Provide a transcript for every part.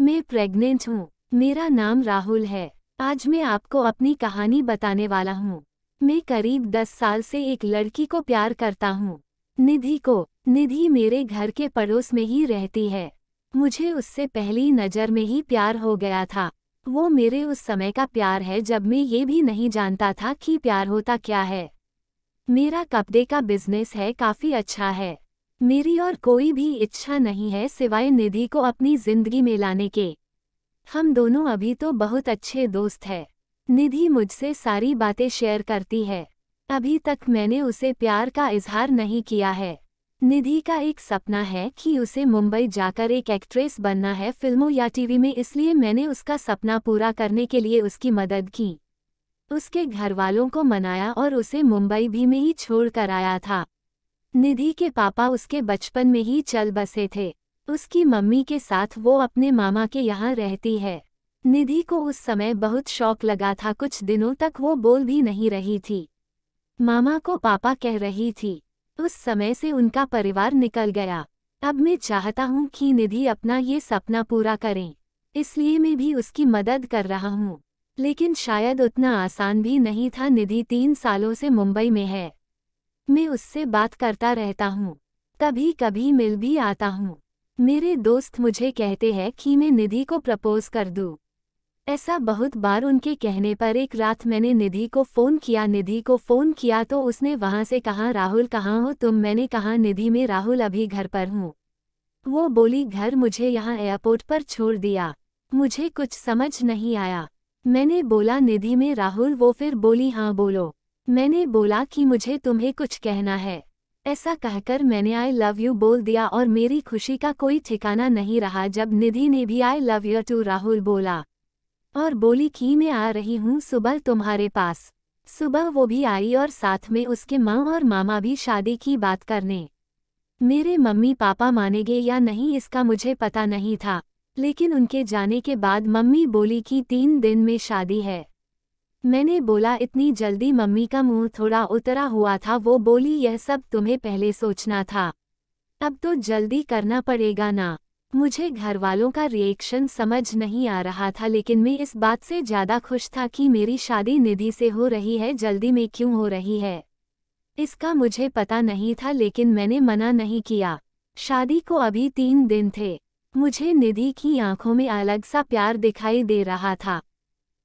मैं प्रेग्नेंट हूँ। मेरा नाम राहुल है। आज मैं आपको अपनी कहानी बताने वाला हूँ। मैं करीब 10 साल से एक लड़की को प्यार करता हूँ, निधि को। निधि मेरे घर के पड़ोस में ही रहती है। मुझे उससे पहली नज़र में ही प्यार हो गया था। वो मेरे उस समय का प्यार है जब मैं ये भी नहीं जानता था कि प्यार होता क्या है। मेरा कपड़े का बिजनेस है, काफ़ी अच्छा है। मेरी और कोई भी इच्छा नहीं है सिवाय निधि को अपनी जिंदगी में लाने के। हम दोनों अभी तो बहुत अच्छे दोस्त हैं। निधि मुझसे सारी बातें शेयर करती है। अभी तक मैंने उसे प्यार का इजहार नहीं किया है। निधि का एक सपना है कि उसे मुंबई जाकर एक एक्ट्रेस बनना है, फिल्मों या टीवी में, इसलिए मैंने उसका सपना पूरा करने के लिए उसकी मदद की। उसके घरवालों को मनाया और उसे मुंबई भी में ही छोड़ कर आया था। निधि के पापा उसके बचपन में ही चल बसे थे। उसकी मम्मी के साथ वो अपने मामा के यहाँ रहती है। निधि को उस समय बहुत शौक लगा था, कुछ दिनों तक वो बोल भी नहीं रही थी। मामा को पापा कह रही थी। उस समय से उनका परिवार निकल गया। अब मैं चाहता हूँ कि निधि अपना ये सपना पूरा करें, इसलिए मैं भी उसकी मदद कर रहा हूँ। लेकिन शायद उतना आसान भी नहीं था। निधि 3 सालों से मुंबई में है। मैं उससे बात करता रहता हूँ, कभी कभी मिल भी आता हूँ। मेरे दोस्त मुझे कहते हैं कि मैं निधि को प्रपोज कर दूँ। ऐसा बहुत बार उनके कहने पर एक रात मैंने निधि को फ़ोन किया तो उसने वहाँ से कहा, राहुल कहाँ हो तुम? मैंने कहा, निधि में राहुल अभी घर पर हूँ। वो बोली, घर? मुझे यहाँ एयरपोर्ट पर छोड़ दिया। मुझे कुछ समझ नहीं आया। मैंने बोला, निधि में राहुल? वो फिर बोली, हाँ बोलो। मैंने बोला कि मुझे तुम्हें कुछ कहना है। ऐसा कहकर मैंने आई लव यू बोल दिया और मेरी खुशी का कोई ठिकाना नहीं रहा जब निधि ने भी I love you too Rahul बोला और बोली कि मैं आ रही हूँ सुबह तुम्हारे पास। सुबह वो भी आई और साथ में उसके माँ और मामा भी शादी की बात करने। मेरे मम्मी पापा मानेंगे या नहीं इसका मुझे पता नहीं था, लेकिन उनके जाने के बाद मम्मी बोली कि 3 दिन में शादी है। मैंने बोला, इतनी जल्दी? मम्मी का मुंह थोड़ा उतरा हुआ था। वो बोली, यह सब तुम्हें पहले सोचना था, अब तो जल्दी करना पड़ेगा ना। मुझे घरवालों का रिएक्शन समझ नहीं आ रहा था, लेकिन मैं इस बात से ज़्यादा खुश था कि मेरी शादी निधि से हो रही है। जल्दी में क्यों हो रही है इसका मुझे पता नहीं था, लेकिन मैंने मना नहीं किया। शादी को अभी 3 दिन थे। मुझे निधि की आंखों में अलग सा प्यार दिखाई दे रहा था।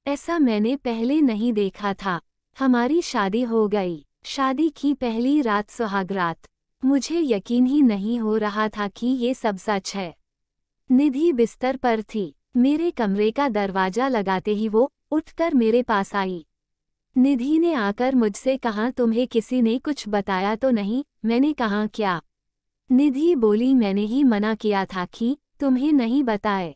ऐसा मैंने पहले नहीं देखा था। हमारी शादी हो गई। शादी की पहली रात सुहाग रात। मुझे यकीन ही नहीं हो रहा था कि ये सब सच है। निधि बिस्तर पर थी। मेरे कमरे का दरवाजा लगाते ही वो उठकर मेरे पास आई। निधि ने आकर मुझसे कहा, तुम्हें किसी ने कुछ बताया तो नहीं? मैंने कहा, क्या? निधि बोली, मैंने ही मना किया था कि तुम्हें नहीं बताए।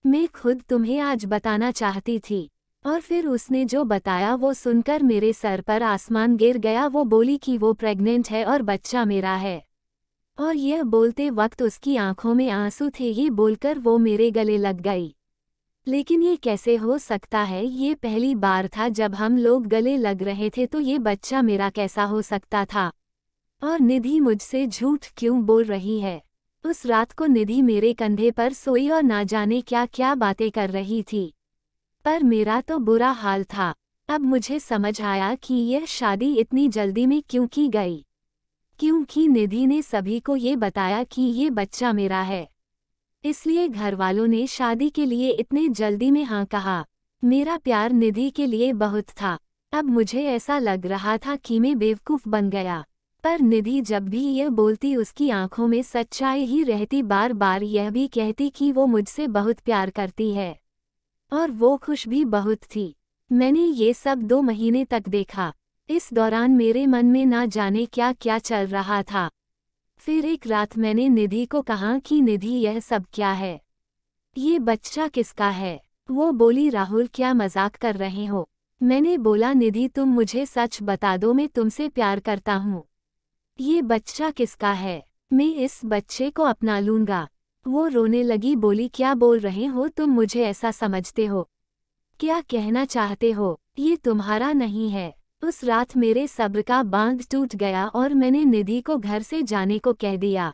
मैं खुद तुम्हें आज बताना चाहती थी। और फिर उसने जो बताया वो सुनकर मेरे सर पर आसमान गिर गया। वो बोली कि वो प्रेग्नेंट है और बच्चा मेरा है। और यह बोलते वक्त उसकी आंखों में आंसू थे। ये बोलकर वो मेरे गले लग गई। लेकिन ये कैसे हो सकता है? ये पहली बार था जब हम लोग गले लग रहे थे, तो ये बच्चा मेरा कैसा हो सकता था? और निधि मुझसे झूठ क्यों बोल रही है? उस रात को निधि मेरे कंधे पर सोई और ना जाने क्या क्या बातें कर रही थी। पर मेरा तो बुरा हाल था। अब मुझे समझ आया कि यह शादी इतनी जल्दी में क्यों की गई, क्योंकि निधि ने सभी को ये बताया कि ये बच्चा मेरा है। इसलिए घरवालों ने शादी के लिए इतने जल्दी में हाँ कहा। मेरा प्यार निधि के लिए बहुत था। अब मुझे ऐसा लग रहा था कि मैं बेवकूफ़ बन गया। पर निधि जब भी यह बोलती उसकी आंखों में सच्चाई ही रहती। बार बार यह भी कहती कि वो मुझसे बहुत प्यार करती है और वो खुश भी बहुत थी। मैंने ये सब 2 महीने तक देखा। इस दौरान मेरे मन में ना जाने क्या क्या चल रहा था। फिर एक रात मैंने निधि को कहा कि निधि, यह सब क्या है? ये बच्चा किसका है? वो बोली, राहुल क्या मजाक कर रहे हो? मैंने बोला, निधि तुम मुझे सच बता दो, मैं तुमसे प्यार करता हूँ। ये बच्चा किसका है? मैं इस बच्चे को अपना लूँगा। वो रोने लगी, बोली, क्या बोल रहे हो तुम? मुझे ऐसा समझते हो? क्या कहना चाहते हो? ये तुम्हारा नहीं है। उस रात मेरे सब्र का बांध टूट गया और मैंने निधि को घर से जाने को कह दिया।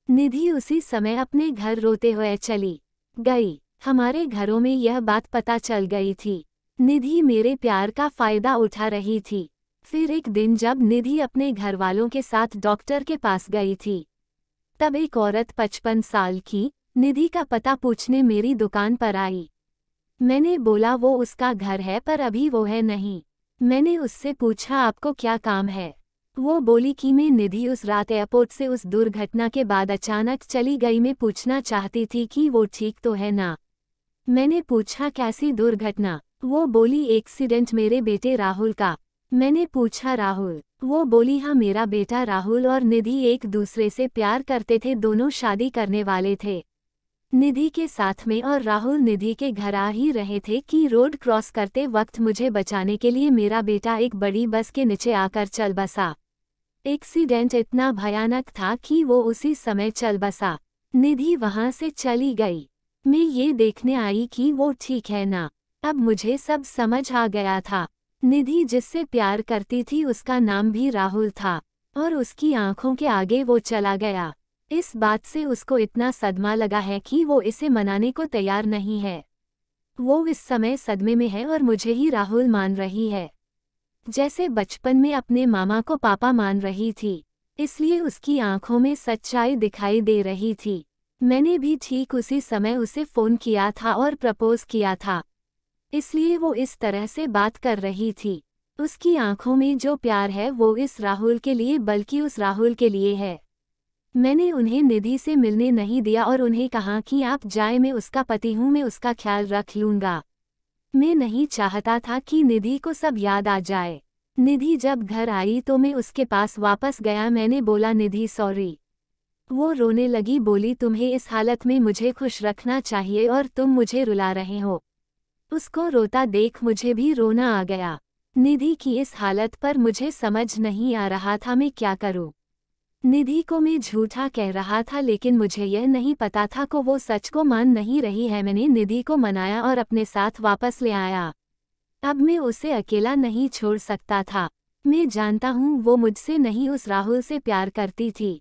निधि उसी समय अपने घर रोते हुए चली गई। हमारे घरों में यह बात पता चल गई थी। निधि मेरे प्यार का फायदा उठा रही थी। फिर एक दिन जब निधि अपने घर वालों के साथ डॉक्टर के पास गई थी, तब एक औरत 55 साल की निधि का पता पूछने मेरी दुकान पर आई। मैंने बोला वो उसका घर है पर अभी वो है नहीं। मैंने उससे पूछा आपको क्या काम है। वो बोली कि मैं निधि उस रात एयरपोर्ट से उस दुर्घटना के बाद अचानक चली गई। मैं पूछना चाहती थी कि वो ठीक तो है ना। मैंने पूछा कैसी दुर्घटना। वो बोली एक्सीडेंट मेरे बेटे राहुल का। मैंने पूछा राहुल। वो बोली हाँ मेरा बेटा राहुल और निधि एक दूसरे से प्यार करते थे, दोनों शादी करने वाले थे निधि के साथ में, और राहुल निधि के घर आ ही रहे थे कि रोड क्रॉस करते वक्त मुझे बचाने के लिए मेरा बेटा एक बड़ी बस के नीचे आकर चल बसा। एक्सीडेंट इतना भयानक था कि वो उसी समय चल बसा। निधि वहां से चली गई। मैं ये देखने आई कि वो ठीक है ना। अब मुझे सब समझ आ गया था। निधि जिससे प्यार करती थी उसका नाम भी राहुल था, और उसकी आंखों के आगे वो चला गया। इस बात से उसको इतना सदमा लगा है कि वो इसे मनाने को तैयार नहीं है। वो इस समय सदमे में है और मुझे ही राहुल मान रही है, जैसे बचपन में अपने मामा को पापा मान रही थी। इसलिए उसकी आंखों में सच्चाई दिखाई दे रही थी। मैंने भी ठीक उसी समय उसे फ़ोन किया था और प्रपोज किया था, इसलिए वो इस तरह से बात कर रही थी। उसकी आंखों में जो प्यार है वो इस राहुल के लिए बल्कि उस राहुल के लिए है। मैंने उन्हें निधि से मिलने नहीं दिया और उन्हें कहा कि आप जाए, मैं उसका पति हूँ, मैं उसका ख्याल रख लूँगा। मैं नहीं चाहता था कि निधि को सब याद आ जाए। निधि जब घर आई तो मैं उसके पास वापस गया। मैंने बोला निधि सॉरी। वो रोने लगी, बोली तुम्हें इस हालत में मुझे खुश रखना चाहिए और तुम मुझे रुला रहे हो। उसको रोता देख मुझे भी रोना आ गया। निधि की इस हालत पर मुझे समझ नहीं आ रहा था मैं क्या करूं। निधि को मैं झूठा कह रहा था, लेकिन मुझे यह नहीं पता था कि वो सच को मान नहीं रही है। मैंने निधि को मनाया और अपने साथ वापस ले आया। अब मैं उसे अकेला नहीं छोड़ सकता था। मैं जानता हूँ वो मुझसे नहीं उस राहुल से प्यार करती थी,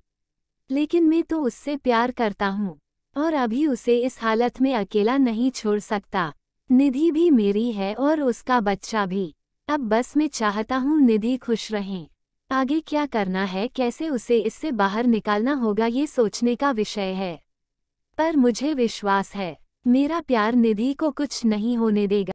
लेकिन मैं तो उससे प्यार करता हूँ, और अभी उसे इस हालत में अकेला नहीं छोड़ सकता। निधि भी मेरी है और उसका बच्चा भी। अब बस मैं चाहता हूँ निधि खुश रहें। आगे क्या करना है, कैसे उसे इससे बाहर निकालना होगा, ये सोचने का विषय है। पर मुझे विश्वास है मेरा प्यार निधि को कुछ नहीं होने देगा।